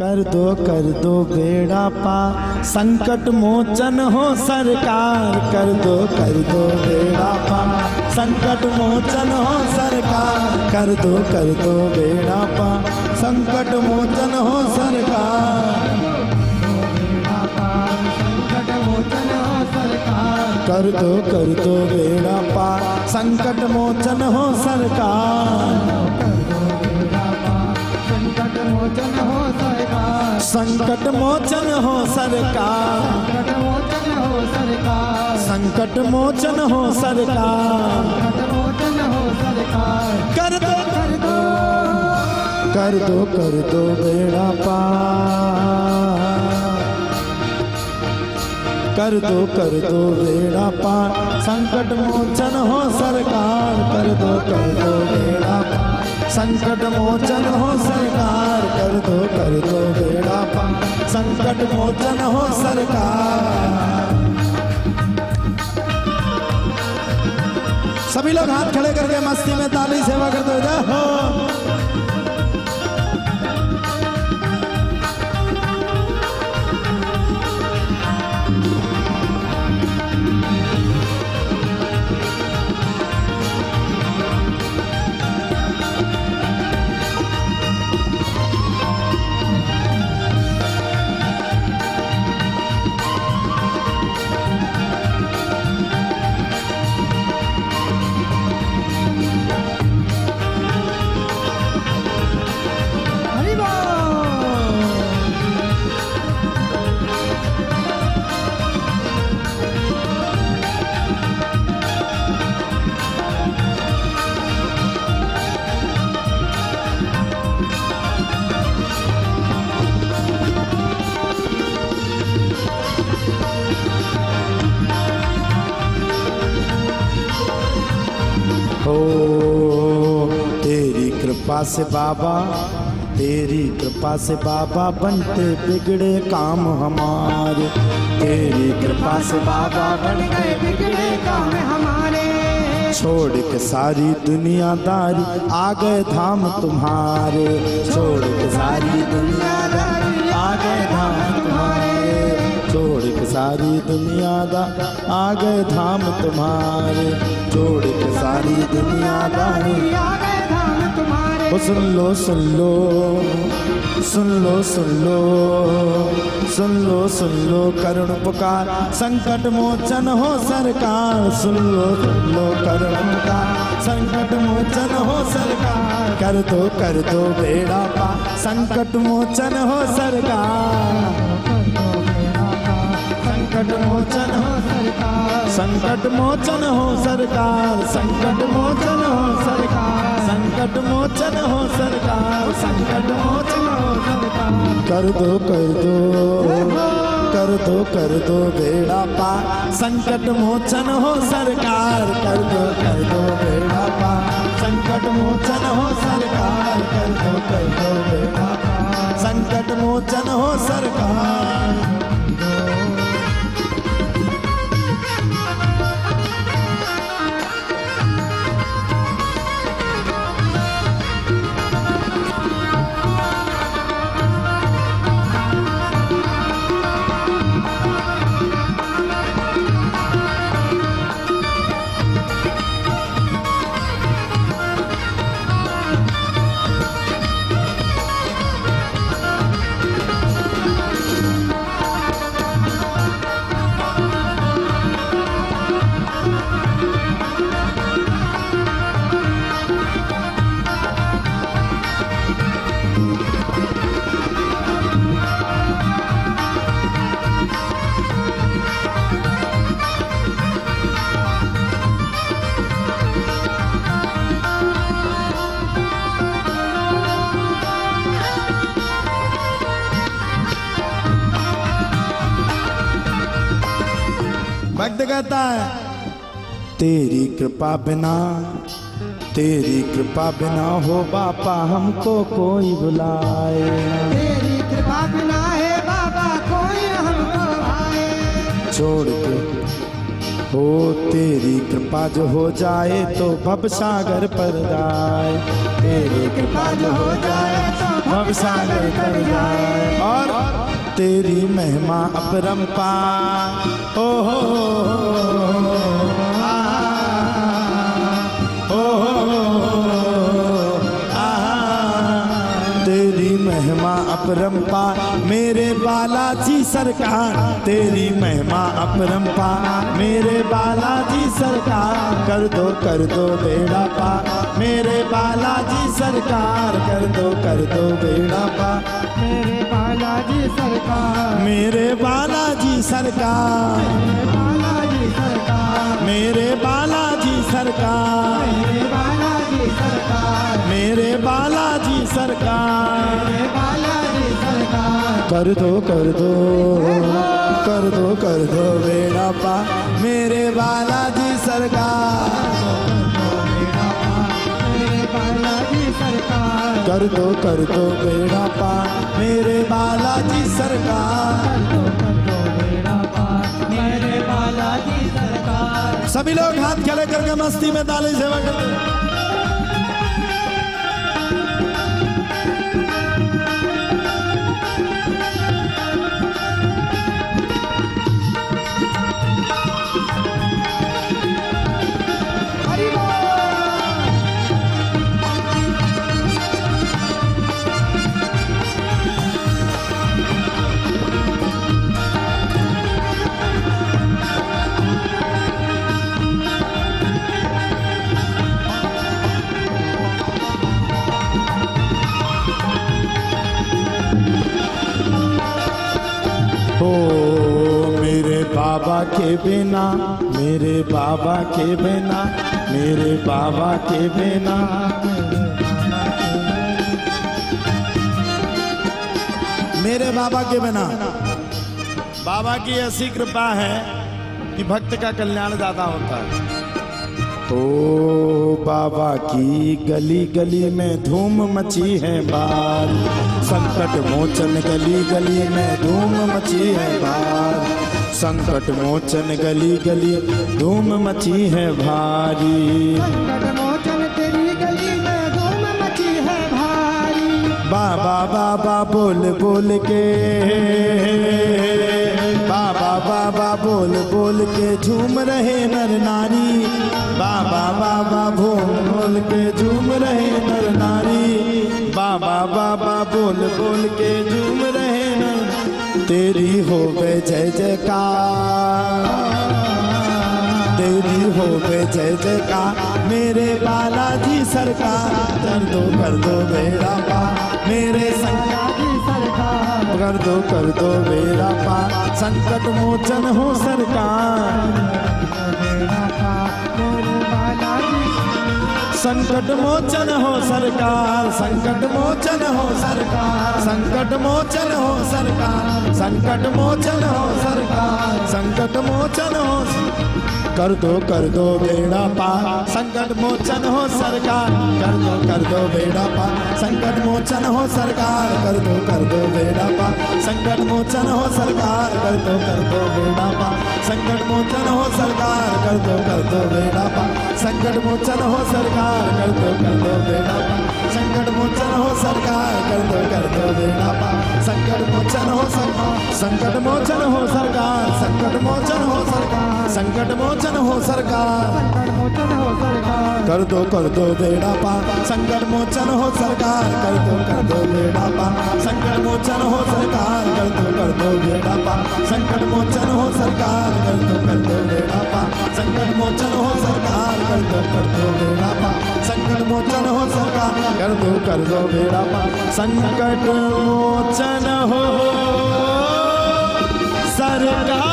कर दो बेड़ा पार, संकट मोचन हो सरकार। कर दो बेड़ा पार, संकट मोचन हो सरकार। कर दो बेड़ा पार, संकट मोचन हो सरकार। कर दो बेड़ा पार, संकट मोचन हो सरकार। संकट मोचन हो सरकार। संकट मोचन हो सरकार। कर दो बेड़ा पार। कर दो बेड़ा पार, संकट मोचन हो सरकार। कर दो बेड़ा पार, संकट मोचन हो सरकार। कर दो बेड़ा पार, संकट मोचन हो सरकार। सभी लोग हाथ खड़े करके मस्ती में ताली सेवा करते जाओ। तेरी कृपा से बाबा, तेरी कृपा से बाबा बनते बिगड़े काम हमारे। तेरी कृपा से बाबा बनते बिगड़े काम हमारे। छोड़ के सारी दुनियादारी आ गए धाम तुम्हारे। छोड़ के सारी दुनियादारी आ गए धाम तुम्हारे। छोड़ के सारी दुनियादारी आ गए धाम तुम्हारे। छोड़ के सारी दुनियादारी आ गए धाम तुम्हारे। सुन लो सुन लो सुन लो सुन लो सुन लो सुन लो करुण पुकार, संकट मोचन हो सरकार। सुन लो करुण पुकार, संकट मोचन हो सरकार। कर दो बेड़ा पार, संकट मोचन हो सरकार। संकट मोचन हो सरकार। संकट मोचन हो सरकार। संकट मोचन हो सरकार। संकट मोचन हो सरकार। संकट मोचन हो सरकार। कर दो बेड़ा पार, संकट मोचन हो सरकार। कर दो बेड़ा पार, संकट मोचन हो सरकार। कर दो बेड़ा पार, संकट मोचन हो सरकार। भक्त कहता है तेरी कृपा बिना, तेरी कृपा बिना हो बापा हमको कोई बुलाए। तेरी कृपा बिना है बाबा कोई हमको भाए। छोड़ के हो तेरी कृपा जो हो जाए तो भव सागर पर जाए। तेरी कृपा जो हो जाए तो भव सागर पर जाए। तेरी महिमा अपरंपार। ओ हो तेरी महिमा अपरंपार मेरे बालाजी सरकार, तेरी महिमा अपरंपार मेरे बालाजी सरकार। कर दो बेड़ा पार मेरे बालाजी सरकार, कर दो बेड़ा पार मेरे बालाजी सरकार, मेरे बालाजी सरकार, मेरे बालाजी सरकार, मेरे बालाजी सरकार, मेरे बालाजी मेरे बालाजी सरकार, सरकार। मेरे बालाजी सरकार। कर दो बेड़ा पार मेरे बालाजी सरकार, मेरे बालाजी सरकार, कर दो बेड़ा पार मेरे बालाजी सरकार। बेड़ा पार मेरे बालाजी सरकार। सभी लोग हाथ खड़े करके मस्ती में ताली सेवा करते हैं। मेरे बाबा के बिना, मेरे बाबा के बिना, मेरे बाबा के बिना, मेरे बाबा के बिना। बाबा की ऐसी कृपा है कि भक्त का कल्याण ज्यादा होता है। ओ बाबा की गली गली में धूम मची है बार, संकट मोचन गली गली में धूम मची है बार, संकट मोचन गली गली धूम मची है भारी। संकट मोचन तेरी गली में धूम मची है भारी। बाबा बाबा बोल बोल के, बाबा बाबा बोल बोल के झूम रहे नर नारी, बाबा बाबा बोल बोल के झूम रहे नर नारी, बाबा बाबा बोल बोल के झूम रहे नर। तेरी हो बे जय जयकार, तेरी हो बे जय जयकार मेरे बालाजी सरकार। कर दो बेड़ा पार मेरे बालाजी सरकार, कर दो बेड़ा पार संकट मोचन हो सरकार। बेड़ा पार मेरे बालाजी, संकट मोचन हो सरकार, संकट मोचन हो सरकार, संकट मोचन हो सरकार, संकट मोचन हो सरकार, संकट मोचन हो। कर दो बेड़ा पार संकट मोचन हो सरकार, कर दो बेड़ा पार संकट मोचन हो सरकार, कर दो बेड़ा पार संकट मोचन हो सरकार, कर दो बेड़ा पार संकट मोचन हो सरकार, कर दो बेड़ा पार संकट मोचन हो सरकार, कर दो बेड़ा पार संकट मोचन हो सरकार, कर दो बेड़ा पार संकट मोचन हो सरकार, संकट मोचन हो सरकार, संकट मोचन हो सरकार, संकट मोचन हो सरकार। संकट मोचन हो सरकार, कर दो बेड़ा पार संकट मोचन हो सरकार, कर दो बेड़ा पार संकट मोचन हो सरकार, कर दो बेड़ा पार संकट मोचन हो सरकार, कर दो बेड़ा पार संकट मोचन हो सरकार, कर दो बेड़ा पार संकट मोचन हो सरकार, कर दो बेड़ा पार संकट मोचन हो सरकार।